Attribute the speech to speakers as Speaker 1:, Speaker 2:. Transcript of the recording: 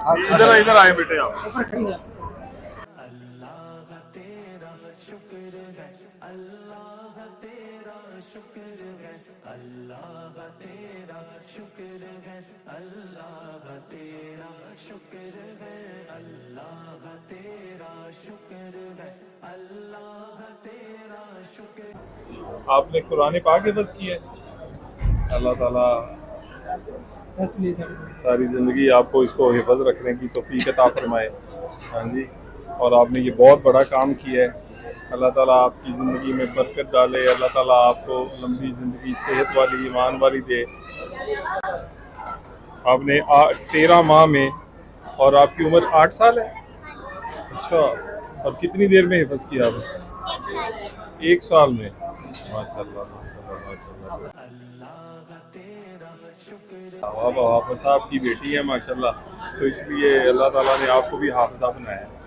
Speaker 1: ادھر آئے بیٹے آپ. آپ نے قرآن پاک حفظ کی ہے. اللہ تعالیٰ ساری زندگی آپ کو اس کو حفظ رکھنے کی توفیق عطا فرمائے. ہاں جی. اور آپ نے یہ بہت بڑا کام کیا ہے. اللہ تعالیٰ آپ کی زندگی میں برکت ڈالے. اللہ تعالیٰ آپ کو لمبی زندگی صحت والی ایمان والی دے. آپ نے 13 ماہ میں اور آپ کی عمر 8 سال ہے. اچھا. اور کتنی دیر میں حفظ کیا آپ نے؟ 1 سال میں. ماشاء اللہ ماشاء اللہ. حافظ صاحب کی بیٹی ہے ماشاء اللہ، تو اس لیے اللہ تعالیٰ نے آپ کو بھی حافظہ بنایا ہے.